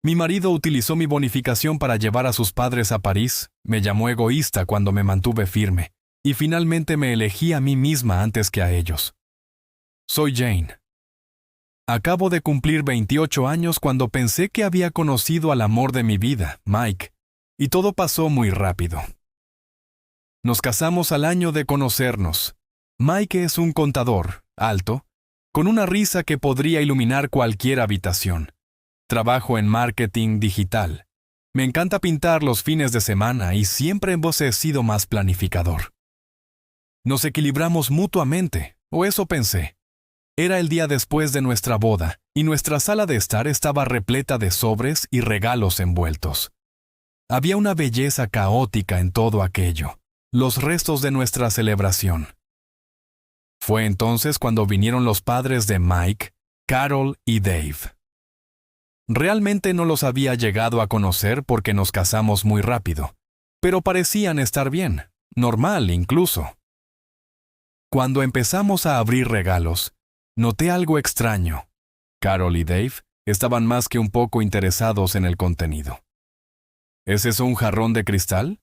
Mi marido utilizó mi bonificación para llevar a sus padres a París, me llamó egoísta cuando me mantuve firme, y finalmente me elegí a mí misma antes que a ellos. Soy Jane. Acabo de cumplir 28 años cuando pensé que había conocido al amor de mi vida, Mike, y todo pasó muy rápido. Nos casamos al año de conocernos. Mike es un contador, alto, con una risa que podría iluminar cualquier habitación. Trabajo en marketing digital. Me encanta pintar los fines de semana y siempre he sido más planificador. Nos equilibramos mutuamente, o eso pensé. Era el día después de nuestra boda, y nuestra sala de estar estaba repleta de sobres y regalos envueltos. Había una belleza caótica en todo aquello, los restos de nuestra celebración. Fue entonces cuando vinieron los padres de Mike, Carol y Dave. Realmente no los había llegado a conocer porque nos casamos muy rápido, pero parecían estar bien, normal incluso. Cuando empezamos a abrir regalos, noté algo extraño. Carol y Dave estaban más que un poco interesados en el contenido. ¿Es eso un jarrón de cristal?,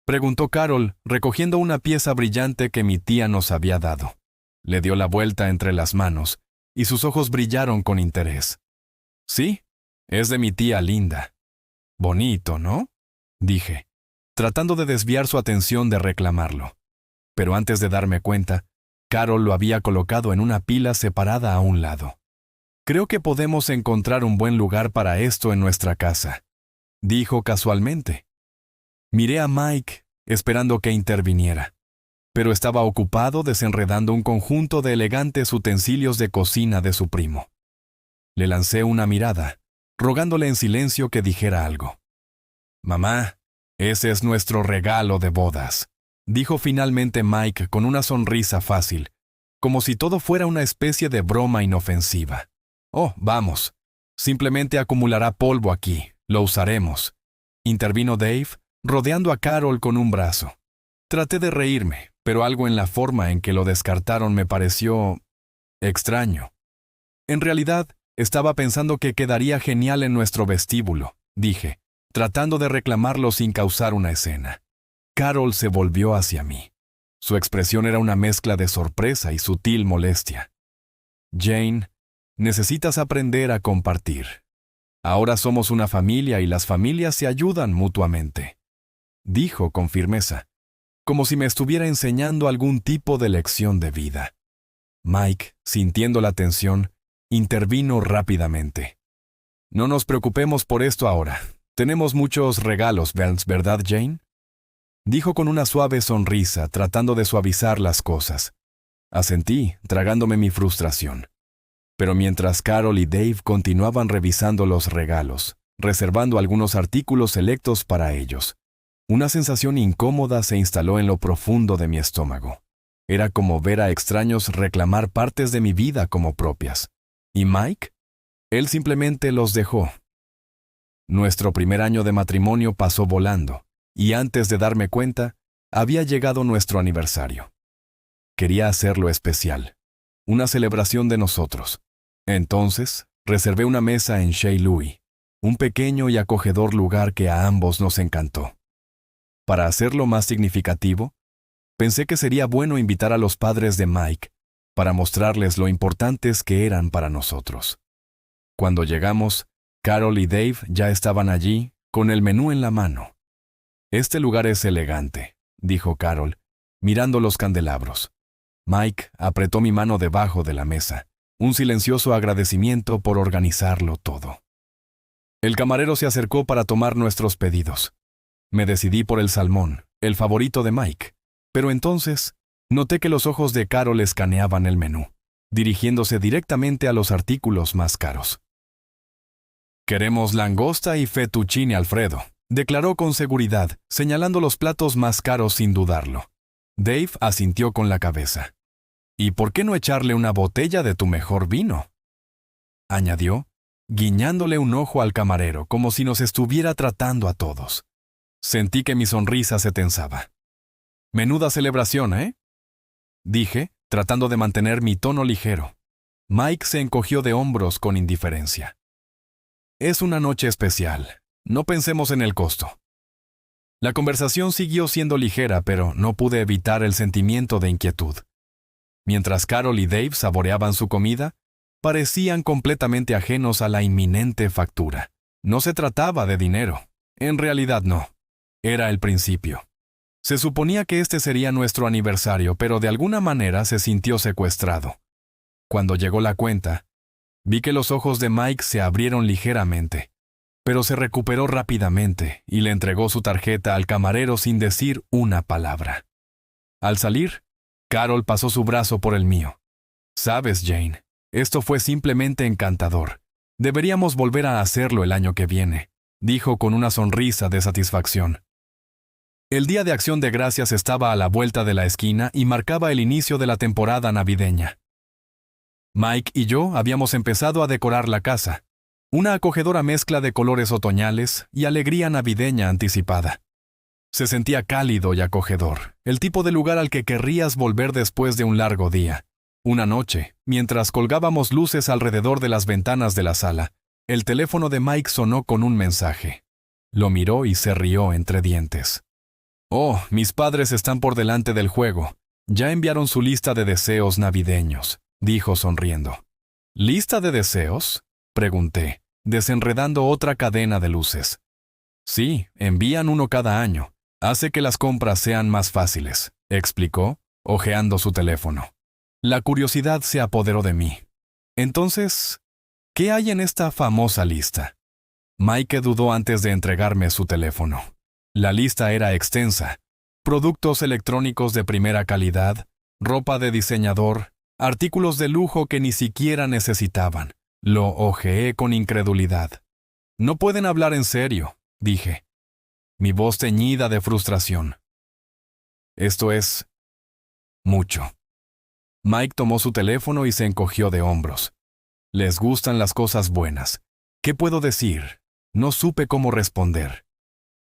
preguntó Carol, recogiendo una pieza brillante que mi tía nos había dado. Le dio la vuelta entre las manos, y sus ojos brillaron con interés. Sí, es de mi tía Linda. Bonito, ¿no?, dije, tratando de desviar su atención de reclamarlo. Pero antes de darme cuenta, Carol lo había colocado en una pila separada a un lado. Creo que podemos encontrar un buen lugar para esto en nuestra casa, dijo casualmente. Miré a Mike, esperando que interviniera, pero estaba ocupado desenredando un conjunto de elegantes utensilios de cocina de su primo. Le lancé una mirada, rogándole en silencio que dijera algo. «Mamá, ese es nuestro regalo de bodas», dijo finalmente Mike con una sonrisa fácil, como si todo fuera una especie de broma inofensiva. «Oh, vamos, simplemente acumulará polvo aquí, lo usaremos», intervino Dave, rodeando a Carol con un brazo. Traté de reírme, pero algo en la forma en que lo descartaron me pareció extraño. En realidad, estaba pensando que quedaría genial en nuestro vestíbulo, dije, tratando de reclamarlo sin causar una escena. Carol se volvió hacia mí. Su expresión era una mezcla de sorpresa y sutil molestia. «Jane, necesitas aprender a compartir. Ahora somos una familia y las familias se ayudan mutuamente», dijo con firmeza, como si me estuviera enseñando algún tipo de lección de vida. Mike, sintiendo la tensión, intervino rápidamente. «No nos preocupemos por esto ahora. Tenemos muchos regalos, ¿verdad, Jane?», dijo con una suave sonrisa, tratando de suavizar las cosas. Asentí, tragándome mi frustración. Pero mientras Carol y Dave continuaban revisando los regalos, reservando algunos artículos selectos para ellos, una sensación incómoda se instaló en lo profundo de mi estómago. Era como ver a extraños reclamar partes de mi vida como propias. ¿Y Mike? Él simplemente los dejó. Nuestro primer año de matrimonio pasó volando, y antes de darme cuenta, había llegado nuestro aniversario. Quería hacerlo especial, una celebración de nosotros. Entonces, reservé una mesa en Chez Louis, un pequeño y acogedor lugar que a ambos nos encantó. Para hacerlo más significativo, pensé que sería bueno invitar a los padres de Mike para mostrarles lo importantes que eran para nosotros. Cuando llegamos, Carol y Dave ya estaban allí, con el menú en la mano. «Este lugar es elegante», dijo Carol, mirando los candelabros. Mike apretó mi mano debajo de la mesa, un silencioso agradecimiento por organizarlo todo. El camarero se acercó para tomar nuestros pedidos. Me decidí por el salmón, el favorito de Mike, pero entonces noté que los ojos de Carol escaneaban el menú, dirigiéndose directamente a los artículos más caros. «Queremos langosta y fettuccine Alfredo», declaró con seguridad, señalando los platos más caros sin dudarlo. Dave asintió con la cabeza. «¿Y por qué no echarle una botella de tu mejor vino?», añadió, guiñándole un ojo al camarero como si nos estuviera tratando a todos. Sentí que mi sonrisa se tensaba. «Menuda celebración, ¿eh?», dije, tratando de mantener mi tono ligero. Mike se encogió de hombros con indiferencia. Es una noche especial. No pensemos en el costo. La conversación siguió siendo ligera, pero no pude evitar el sentimiento de inquietud. Mientras Carol y Dave saboreaban su comida, parecían completamente ajenos a la inminente factura. No se trataba de dinero. En realidad no. Era el principio. Se suponía que este sería nuestro aniversario, pero de alguna manera se sintió secuestrado. Cuando llegó la cuenta, vi que los ojos de Mike se abrieron ligeramente, pero se recuperó rápidamente y le entregó su tarjeta al camarero sin decir una palabra. Al salir, Carol pasó su brazo por el mío. «Sabes, Jane, esto fue simplemente encantador. Deberíamos volver a hacerlo el año que viene», dijo con una sonrisa de satisfacción. El Día de Acción de Gracias estaba a la vuelta de la esquina y marcaba el inicio de la temporada navideña. Mike y yo habíamos empezado a decorar la casa, una acogedora mezcla de colores otoñales y alegría navideña anticipada. Se sentía cálido y acogedor, el tipo de lugar al que querrías volver después de un largo día. Una noche, mientras colgábamos luces alrededor de las ventanas de la sala, el teléfono de Mike sonó con un mensaje. Lo miró y se rió entre dientes. «Oh, mis padres están por delante del juego. Ya enviaron su lista de deseos navideños», dijo sonriendo. «¿Lista de deseos?», pregunté, desenredando otra cadena de luces. «Sí, envían uno cada año. Hace que las compras sean más fáciles», explicó, hojeando su teléfono. La curiosidad se apoderó de mí. Entonces, ¿qué hay en esta famosa lista? Mike dudó antes de entregarme su teléfono. La lista era extensa. Productos electrónicos de primera calidad, ropa de diseñador, artículos de lujo que ni siquiera necesitaban. Lo hojeé con incredulidad. «No pueden hablar en serio», dije, mi voz teñida de frustración. «Esto es mucho». Mike tomó su teléfono y se encogió de hombros. «Les gustan las cosas buenas. ¿Qué puedo decir?». No supe cómo responder.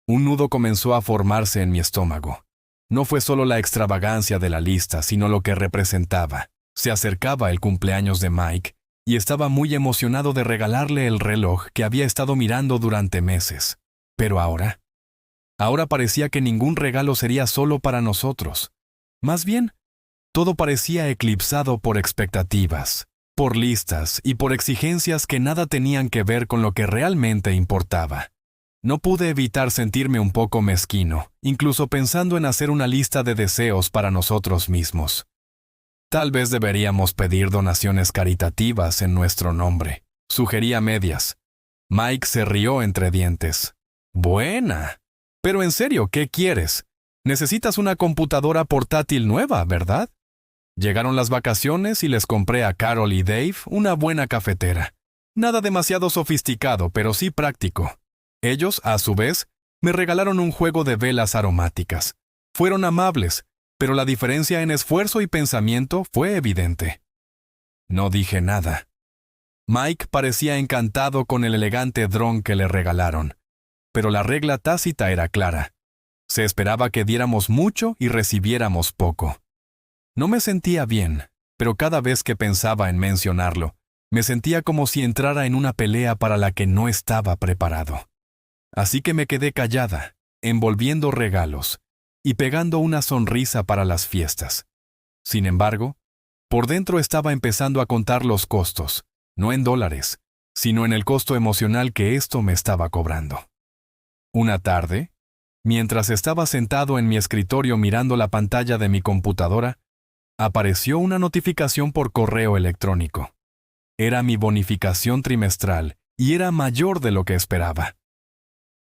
Un nudo comenzó a formarse en mi estómago. No fue solo la extravagancia de la lista, sino lo que representaba. Se acercaba el cumpleaños de Mike y estaba muy emocionado de regalarle el reloj que había estado mirando durante meses. Pero ahora parecía que ningún regalo sería solo para nosotros. Más bien, todo parecía eclipsado por expectativas, por listas y por exigencias que nada tenían que ver con lo que realmente importaba. No pude evitar sentirme un poco mezquino, incluso pensando en hacer una lista de deseos para nosotros mismos. Tal vez deberíamos pedir donaciones caritativas en nuestro nombre, sugerí a medias. Mike se rió entre dientes. «Buena. Pero en serio, ¿qué quieres? Necesitas una computadora portátil nueva, ¿verdad?» Llegaron las vacaciones y les compré a Carol y Dave una buena cafetera. Nada demasiado sofisticado, pero sí práctico. Ellos, a su vez, me regalaron un juego de velas aromáticas. Fueron amables, pero la diferencia en esfuerzo y pensamiento fue evidente. No dije nada. Mike parecía encantado con el elegante dron que le regalaron, pero la regla tácita era clara. Se esperaba que diéramos mucho y recibiéramos poco. No me sentía bien, pero cada vez que pensaba en mencionarlo, me sentía como si entrara en una pelea para la que no estaba preparado. Así que me quedé callada, envolviendo regalos y pegando una sonrisa para las fiestas. Sin embargo, por dentro estaba empezando a contar los costos, no en dólares, sino en el costo emocional que esto me estaba cobrando. Una tarde, mientras estaba sentado en mi escritorio mirando la pantalla de mi computadora, apareció una notificación por correo electrónico. Era mi bonificación trimestral y era mayor de lo que esperaba.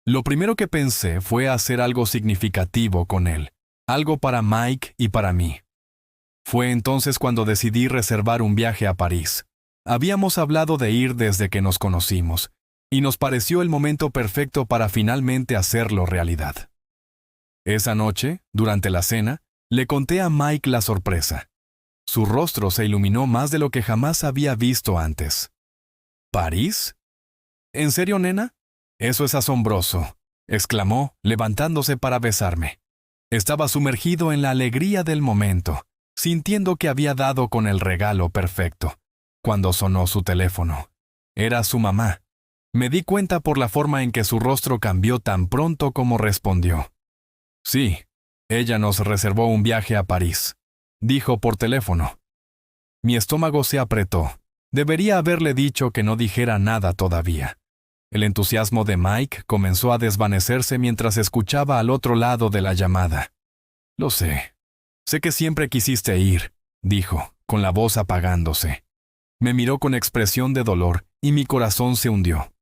Lo primero que pensé fue hacer algo significativo con él, algo para Mike y para mí. Fue entonces cuando decidí reservar un viaje a París. Habíamos hablado de ir desde que nos conocimos, y nos pareció el momento perfecto para finalmente hacerlo realidad. Esa noche, durante la cena, le conté a Mike la sorpresa. Su rostro se iluminó más de lo que jamás había visto antes. ¿París? ¿En serio, nena? Eso es asombroso, exclamó, levantándose para besarme. Estaba sumergido en la alegría del momento, sintiendo que había dado con el regalo perfecto, cuando sonó su teléfono. Era su mamá. Me di cuenta por la forma en que su rostro cambió tan pronto como respondió. Sí, ella nos reservó un viaje a París, dijo por teléfono. Mi estómago se apretó. Debería haberle dicho que no dijera nada todavía. El entusiasmo de Mike comenzó a desvanecerse mientras escuchaba al otro lado de la llamada. Lo sé. Sé que siempre quisiste ir, dijo, con la voz apagándose. Me miró con expresión de dolor y mi corazón se hundió.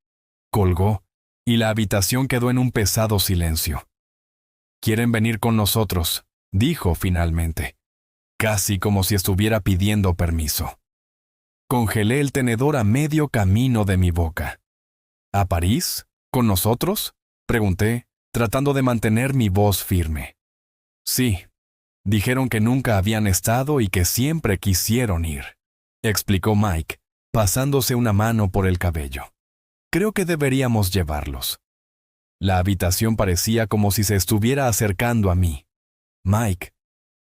Colgó, y la habitación quedó en un pesado silencio. «Quieren venir con nosotros», dijo finalmente, casi como si estuviera pidiendo permiso. Congelé el tenedor a medio camino de mi boca. ¿A París? ¿Con nosotros?, pregunté, tratando de mantener mi voz firme. Sí, dijeron que nunca habían estado y que siempre quisieron ir, explicó Mike, pasándose una mano por el cabello. Creo que deberíamos llevarlos. La habitación parecía como si se estuviera acercando a mí. Mike,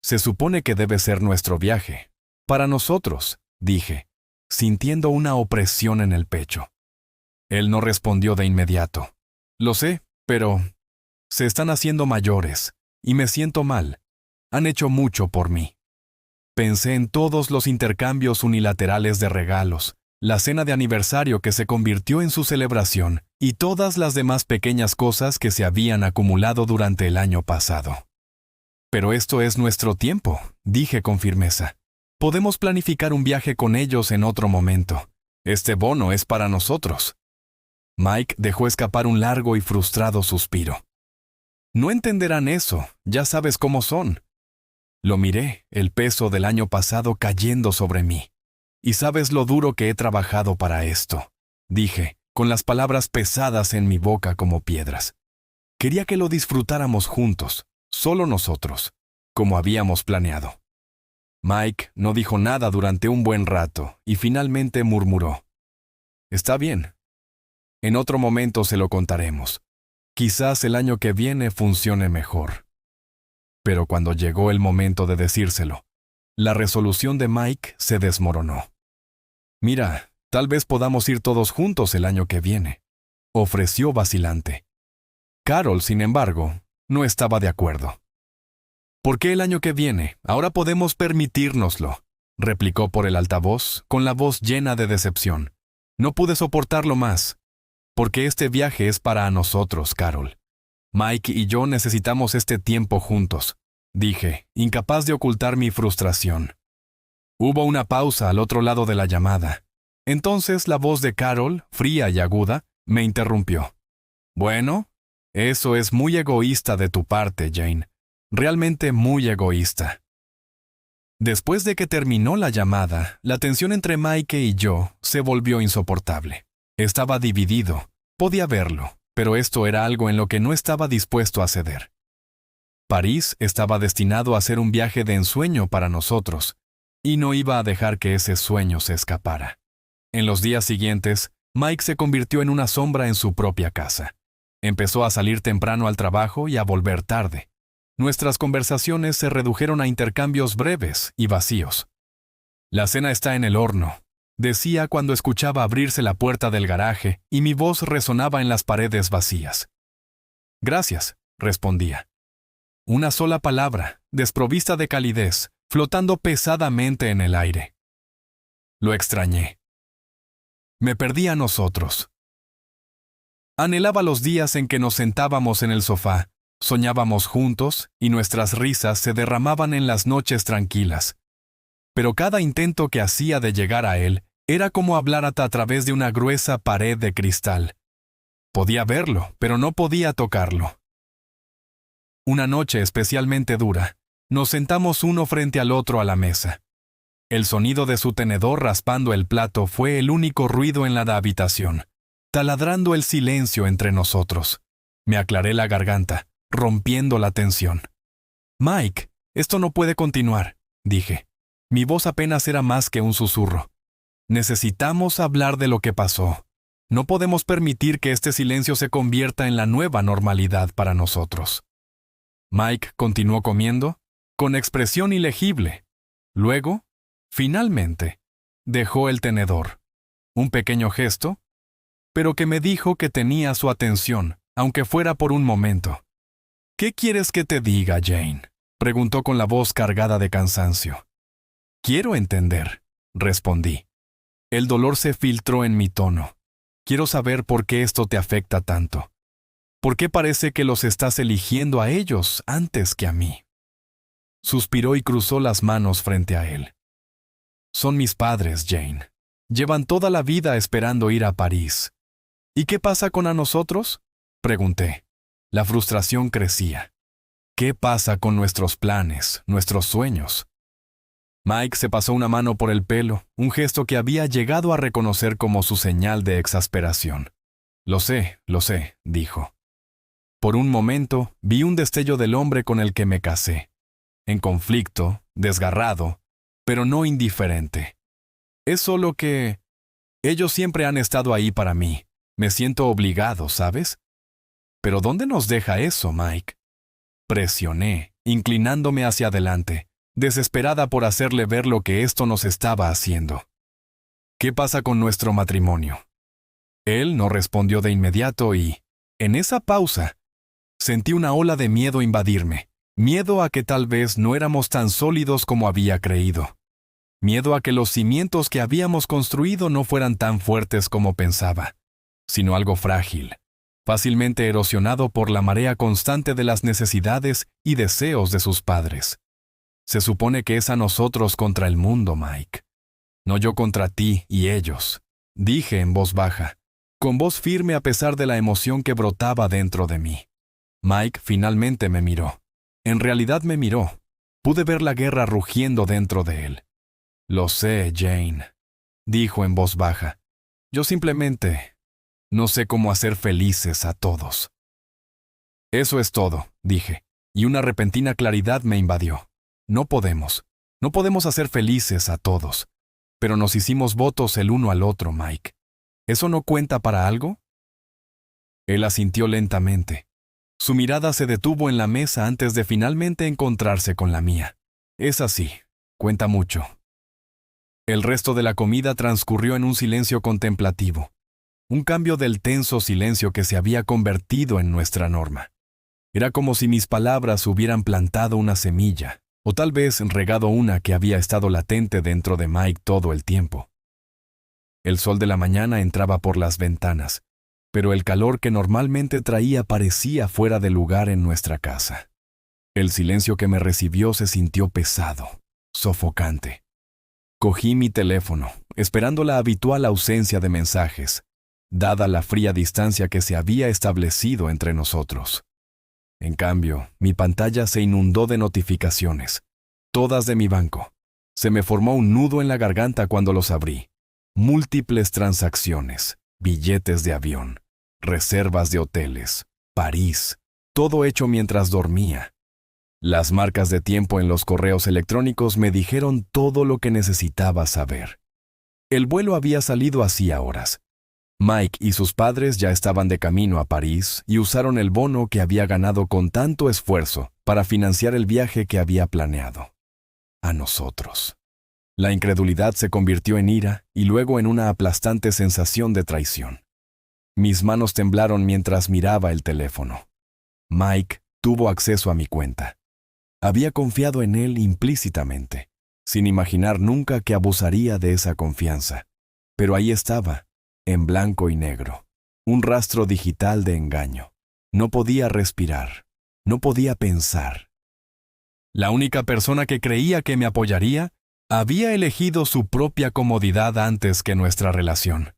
se supone que debe ser nuestro viaje. Para nosotros, dije, sintiendo una opresión en el pecho. Él no respondió de inmediato. Lo sé, pero se están haciendo mayores, y me siento mal. Han hecho mucho por mí. Pensé en todos los intercambios unilaterales de regalos, la cena de aniversario que se convirtió en su celebración y todas las demás pequeñas cosas que se habían acumulado durante el año pasado. Pero esto es nuestro tiempo, dije con firmeza. Podemos planificar un viaje con ellos en otro momento. Este bono es para nosotros. Mike dejó escapar un largo y frustrado suspiro. No entenderán eso, ya sabes cómo son. Lo miré, el peso del año pasado cayendo sobre mí. Y sabes lo duro que he trabajado para esto, dije, con las palabras pesadas en mi boca como piedras. Quería que lo disfrutáramos juntos, solo nosotros, como habíamos planeado. Mike no dijo nada durante un buen rato y finalmente murmuró. Está bien. En otro momento se lo contaremos. Quizás el año que viene funcione mejor. Pero cuando llegó el momento de decírselo, la resolución de Mike se desmoronó. Mira, tal vez podamos ir todos juntos el año que viene, ofreció vacilante. Carol, sin embargo, no estaba de acuerdo. ¿Por qué el año que viene? Ahora podemos permitírnoslo, replicó por el altavoz, con la voz llena de decepción. No pude soportarlo más. Porque este viaje es para nosotros, Carol. Mike y yo necesitamos este tiempo juntos, dije, incapaz de ocultar mi frustración. Hubo una pausa al otro lado de la llamada. Entonces la voz de Carol, fría y aguda, me interrumpió. Bueno, eso es muy egoísta de tu parte, Jane. Realmente muy egoísta. Después de que terminó la llamada, la tensión entre Mike y yo se volvió insoportable. Estaba dividido. Podía verlo, pero esto era algo en lo que no estaba dispuesto a ceder. París estaba destinado a ser un viaje de ensueño para nosotros, y no iba a dejar que ese sueño se escapara. En los días siguientes, Mike se convirtió en una sombra en su propia casa. Empezó a salir temprano al trabajo y a volver tarde. Nuestras conversaciones se redujeron a intercambios breves y vacíos. La cena está en el horno, decía cuando escuchaba abrirse la puerta del garaje y mi voz resonaba en las paredes vacías. Gracias, respondía. Una sola palabra, desprovista de calidez, flotando pesadamente en el aire. Lo extrañé. Me perdí a nosotros. Anhelaba los días en que nos sentábamos en el sofá, soñábamos juntos y nuestras risas se derramaban en las noches tranquilas. Pero cada intento que hacía de llegar a él era como hablar a través de una gruesa pared de cristal. Podía verlo, pero no podía tocarlo. Una noche especialmente dura, nos sentamos uno frente al otro a la mesa. El sonido de su tenedor raspando el plato fue el único ruido en la habitación, taladrando el silencio entre nosotros. Me aclaré la garganta, rompiendo la tensión. Mike, esto no puede continuar, dije. Mi voz apenas era más que un susurro. Necesitamos hablar de lo que pasó. No podemos permitir que este silencio se convierta en la nueva normalidad para nosotros. Mike continuó comiendo, con expresión ilegible. Luego, finalmente, dejó el tenedor. Un pequeño gesto, pero que me dijo que tenía su atención, aunque fuera por un momento. «¿Qué quieres que te diga, Jane?», preguntó con la voz cargada de cansancio. «Quiero entender», respondí. El dolor se filtró en mi tono. «Quiero saber por qué esto te afecta tanto. ¿Por qué parece que los estás eligiendo a ellos antes que a mí?». Suspiró y cruzó las manos frente a él. «Son mis padres, Jane. Llevan toda la vida esperando ir a París». «¿Y qué pasa con a nosotros?», pregunté. La frustración crecía. ¿Qué pasa con nuestros planes, nuestros sueños? Mike se pasó una mano por el pelo, un gesto que había llegado a reconocer como su señal de exasperación. Lo sé, dijo. Por un momento vi un destello del hombre con el que me casé. En conflicto, desgarrado, pero no indiferente. Es solo que ellos siempre han estado ahí para mí. Me siento obligado, ¿sabes? ¿Pero dónde nos deja eso, Mike? Presioné, inclinándome hacia adelante, desesperada por hacerle ver lo que esto nos estaba haciendo. ¿Qué pasa con nuestro matrimonio? Él no respondió de inmediato y, en esa pausa, sentí una ola de miedo invadirme. Miedo a que tal vez no éramos tan sólidos como había creído. Miedo a que los cimientos que habíamos construido no fueran tan fuertes como pensaba, sino algo frágil, fácilmente erosionado por la marea constante de las necesidades y deseos de sus padres. Se supone que es a nosotros contra el mundo, Mike. No yo contra ti y ellos, dije en voz baja, con voz firme a pesar de la emoción que brotaba dentro de mí. Mike finalmente me miró. En realidad me miró. Pude ver la guerra rugiendo dentro de él. «Lo sé, Jane», dijo en voz baja. «Yo simplemente no sé cómo hacer felices a todos». «Eso es todo», dije, y una repentina claridad me invadió. No podemos hacer felices a todos. Pero nos hicimos votos el uno al otro, Mike. ¿Eso no cuenta para algo? Él asintió lentamente. Su mirada se detuvo en la mesa antes de finalmente encontrarse con la mía. Es así, cuenta mucho. El resto de la comida transcurrió en un silencio contemplativo, un cambio del tenso silencio que se había convertido en nuestra norma. Era como si mis palabras hubieran plantado una semilla, o tal vez regado una que había estado latente dentro de Mike todo el tiempo. El sol de la mañana entraba por las ventanas, pero el calor que normalmente traía parecía fuera de lugar en nuestra casa. El silencio que me recibió se sintió pesado, sofocante. Cogí mi teléfono, esperando la habitual ausencia de mensajes, dada la fría distancia que se había establecido entre nosotros. En cambio, mi pantalla se inundó de notificaciones, todas de mi banco. Se me formó un nudo en la garganta cuando los abrí. Múltiples transacciones, billetes de avión, reservas de hoteles, París, todo hecho mientras dormía. Las marcas de tiempo en los correos electrónicos me dijeron todo lo que necesitaba saber. El vuelo había salido hacía horas. Mike y sus padres ya estaban de camino a París y usaron el bono que había ganado con tanto esfuerzo para financiar el viaje que había planeado. A nosotros. La incredulidad se convirtió en ira y luego en una aplastante sensación de traición. Mis manos temblaron mientras miraba el teléfono. Mike tuvo acceso a mi cuenta. Había confiado en él implícitamente, sin imaginar nunca que abusaría de esa confianza. Pero ahí estaba, en blanco y negro, un rastro digital de engaño. No podía respirar, no podía pensar. La única persona que creía que me apoyaría había elegido su propia comodidad antes que nuestra relación.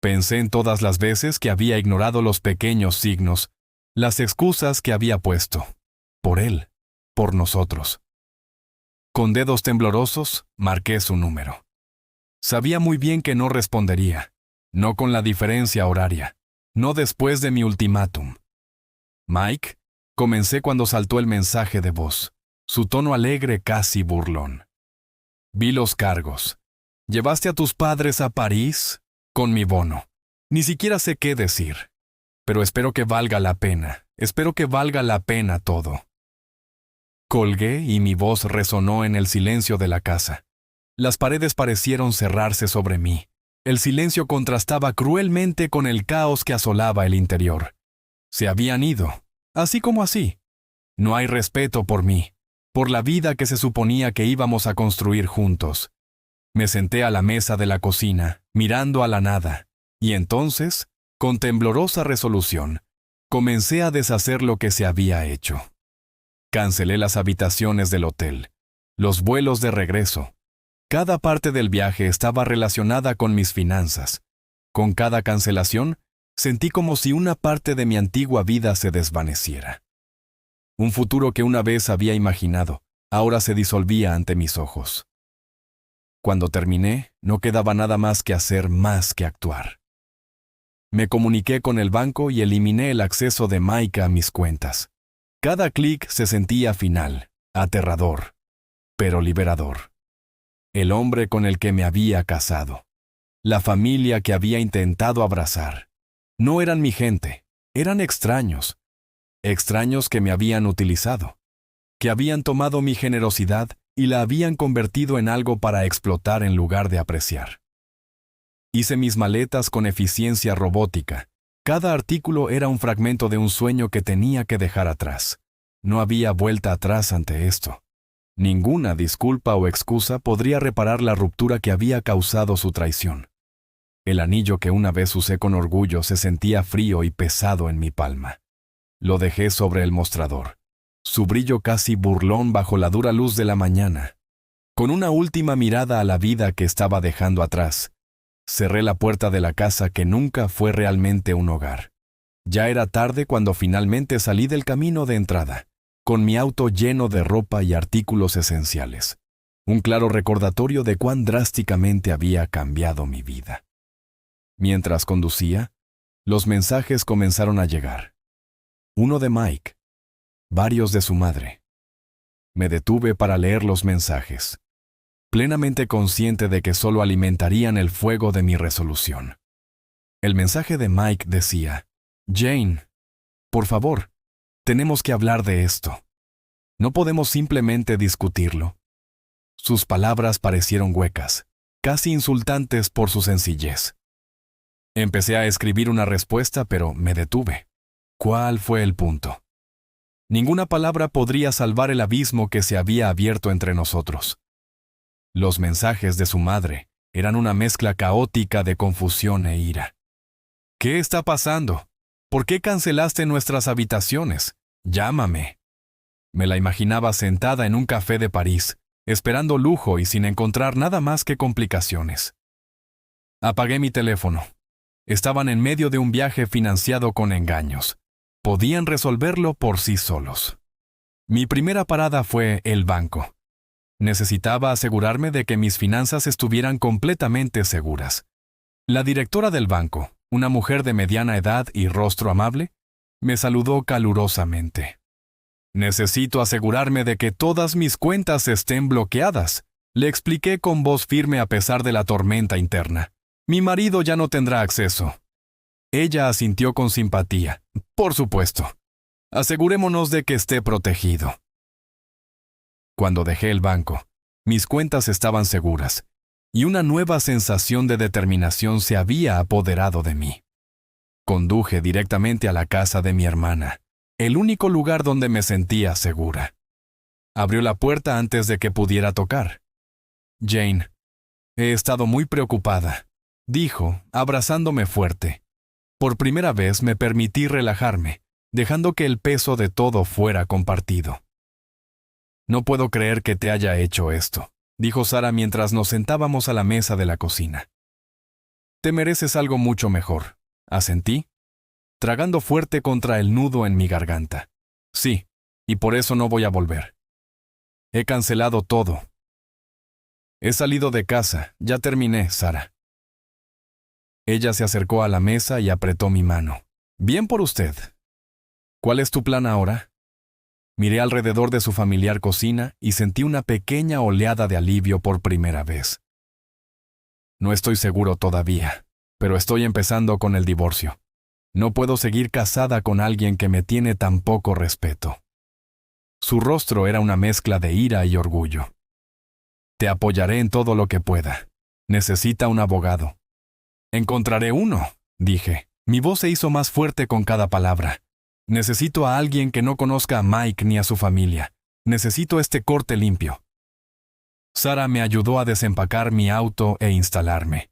Pensé en todas las veces que había ignorado los pequeños signos, las excusas que había puesto, por él, por nosotros. Con dedos temblorosos, marqué su número. Sabía muy bien que no respondería, no con la diferencia horaria, no después de mi ultimátum. «Mike», comencé cuando saltó el mensaje de voz, su tono alegre casi burlón. «Vi los cargos. ¿Llevaste a tus padres a París? Con mi bono. Ni siquiera sé qué decir. Pero espero que valga la pena. Espero que valga la pena todo». Colgué y mi voz resonó en el silencio de la casa. Las paredes parecieron cerrarse sobre mí. El silencio contrastaba cruelmente con el caos que asolaba el interior. Se habían ido, así como así. No hay respeto por mí, por la vida que se suponía que íbamos a construir juntos. Me senté a la mesa de la cocina, mirando a la nada, y entonces, con temblorosa resolución, comencé a deshacer lo que se había hecho. Cancelé las habitaciones del hotel, los vuelos de regreso. Cada parte del viaje estaba relacionada con mis finanzas. Con cada cancelación, sentí como si una parte de mi antigua vida se desvaneciera. Un futuro que una vez había imaginado, ahora se disolvía ante mis ojos. Cuando terminé, no quedaba nada más que actuar. Me comuniqué con el banco y eliminé el acceso de Mike a mis cuentas. Cada clic se sentía final, aterrador, pero liberador. El hombre con el que me había casado, la familia que había intentado abrazar, no eran mi gente, eran extraños. Extraños que me habían utilizado, que habían tomado mi generosidad y la habían convertido en algo para explotar en lugar de apreciar. Hice mis maletas con eficiencia robótica. Cada artículo era un fragmento de un sueño que tenía que dejar atrás. No había vuelta atrás ante esto. Ninguna disculpa o excusa podría reparar la ruptura que había causado su traición. El anillo que una vez usé con orgullo se sentía frío y pesado en mi palma. Lo dejé sobre el mostrador, su brillo casi burlón bajo la dura luz de la mañana. Con una última mirada a la vida que estaba dejando atrás, cerré la puerta de la casa que nunca fue realmente un hogar. Ya era tarde cuando finalmente salí del camino de entrada, con mi auto lleno de ropa y artículos esenciales. Un claro recordatorio de cuán drásticamente había cambiado mi vida. Mientras conducía, los mensajes comenzaron a llegar. Uno de Mike, varios de su madre. Me detuve para leer los mensajes, plenamente consciente de que solo alimentarían el fuego de mi resolución. El mensaje de Mike decía: Jane, por favor, tenemos que hablar de esto. No podemos simplemente discutirlo. Sus palabras parecieron huecas, casi insultantes por su sencillez. Empecé a escribir una respuesta, pero me detuve. ¿Cuál fue el punto? Ninguna palabra podría salvar el abismo que se había abierto entre nosotros. Los mensajes de su madre eran una mezcla caótica de confusión e ira. ¿Qué está pasando? ¿Por qué cancelaste nuestras habitaciones? Llámame. Me la imaginaba sentada en un café de París, esperando lujo y sin encontrar nada más que complicaciones. Apagué mi teléfono. Estaban en medio de un viaje financiado con engaños. Podían resolverlo por sí solos. Mi primera parada fue el banco. Necesitaba asegurarme de que mis finanzas estuvieran completamente seguras. La directora del banco, una mujer de mediana edad y rostro amable, me saludó calurosamente. «Necesito asegurarme de que todas mis cuentas estén bloqueadas», le expliqué con voz firme a pesar de la tormenta interna. «Mi marido ya no tendrá acceso». Ella asintió con simpatía. «Por supuesto. Asegurémonos de que esté protegido». Cuando dejé el banco, mis cuentas estaban seguras, y una nueva sensación de determinación se había apoderado de mí. Conduje directamente a la casa de mi hermana, el único lugar donde me sentía segura. Abrió la puerta antes de que pudiera tocar. «Jane, he estado muy preocupada», dijo, abrazándome fuerte. Por primera vez me permití relajarme, dejando que el peso de todo fuera compartido. «No puedo creer que te haya hecho esto», dijo Sara mientras nos sentábamos a la mesa de la cocina. «Te mereces algo mucho mejor», asentí, tragando fuerte contra el nudo en mi garganta. «Sí, y por eso no voy a volver. He cancelado todo. He salido de casa, ya terminé, Sara». Ella se acercó a la mesa y apretó mi mano. «Bien por usted. ¿Cuál es tu plan ahora?» Miré alrededor de su familiar cocina y sentí una pequeña oleada de alivio por primera vez. «No estoy seguro todavía, pero estoy empezando con el divorcio. No puedo seguir casada con alguien que me tiene tan poco respeto». Su rostro era una mezcla de ira y orgullo. «Te apoyaré en todo lo que pueda. Necesita un abogado. Encontraré uno, dije. Mi voz se hizo más fuerte con cada palabra. Necesito a alguien que no conozca a Mike ni a su familia. Necesito este corte limpio. Sara me ayudó a desempacar mi auto e instalarme.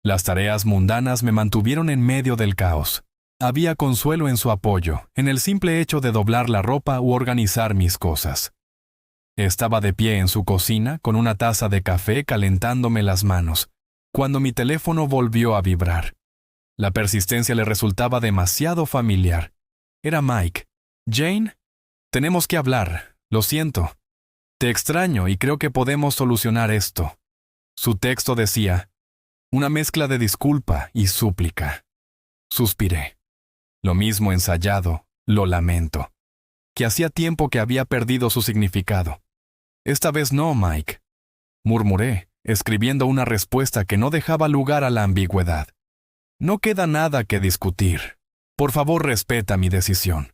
Las tareas mundanas me mantuvieron en medio del caos. Había consuelo en su apoyo, en el simple hecho de doblar la ropa u organizar mis cosas. Estaba de pie en su cocina con una taza de café calentándome las manos, cuando mi teléfono volvió a vibrar. La persistencia le resultaba demasiado familiar. Era Mike. «Jane, tenemos que hablar. Lo siento. Te extraño y creo que podemos solucionar esto». Su texto decía, una mezcla de disculpa y súplica. Suspiré. Lo mismo ensayado, lo lamento. Que hacía tiempo que había perdido su significado. «Esta vez no, Mike», murmuré, escribiendo una respuesta que no dejaba lugar a la ambigüedad. «No queda nada que discutir. Por favor, respeta mi decisión».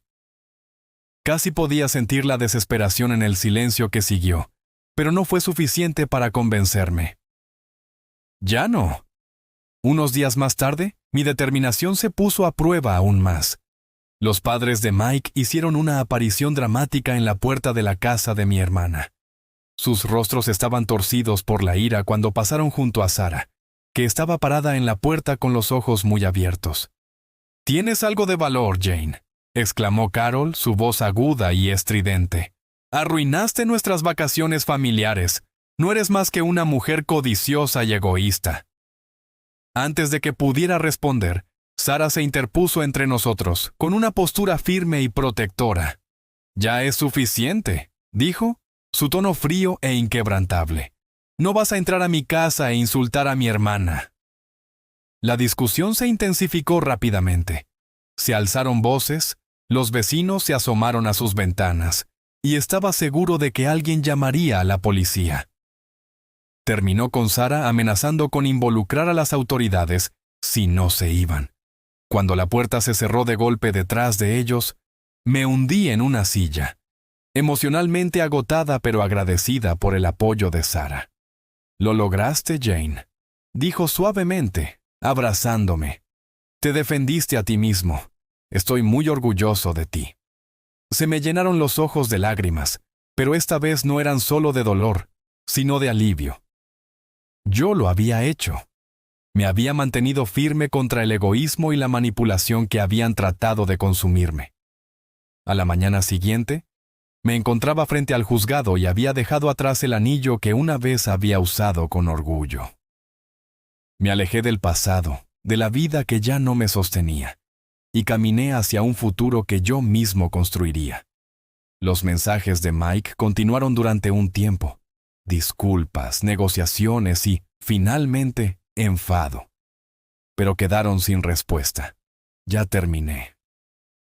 Casi podía sentir la desesperación en el silencio que siguió, pero no fue suficiente para convencerme. «Ya no». Unos días más tarde, mi determinación se puso a prueba aún más. Los padres de Mike hicieron una aparición dramática en la puerta de la casa de mi hermana. Sus rostros estaban torcidos por la ira cuando pasaron junto a Sara, que estaba parada en la puerta con los ojos muy abiertos. «Tienes algo de valor, Jane», exclamó Carol, su voz aguda y estridente. «Arruinaste nuestras vacaciones familiares. No eres más que una mujer codiciosa y egoísta». Antes de que pudiera responder, Sara se interpuso entre nosotros, con una postura firme y protectora. «Ya es suficiente», dijo, su tono frío e inquebrantable. «No vas a entrar a mi casa e insultar a mi hermana». La discusión se intensificó rápidamente. Se alzaron voces, los vecinos se asomaron a sus ventanas, y estaba seguro de que alguien llamaría a la policía. Terminó con Sara amenazando con involucrar a las autoridades si no se iban. Cuando la puerta se cerró de golpe detrás de ellos, me hundí en una silla, emocionalmente agotada pero agradecida por el apoyo de Sara. «Lo lograste, Jane», dijo suavemente, abrazándome. «Te defendiste a ti mismo. Estoy muy orgulloso de ti». Se me llenaron los ojos de lágrimas, pero esta vez no eran solo de dolor, sino de alivio. Yo lo había hecho. Me había mantenido firme contra el egoísmo y la manipulación que habían tratado de consumirme. A la mañana siguiente, me encontraba frente al juzgado y había dejado atrás el anillo que una vez había usado con orgullo. Me alejé del pasado, de la vida que ya no me sostenía, y caminé hacia un futuro que yo mismo construiría. Los mensajes de Mike continuaron durante un tiempo. Disculpas, negociaciones y, finalmente, enfado. Pero quedaron sin respuesta. Ya terminé.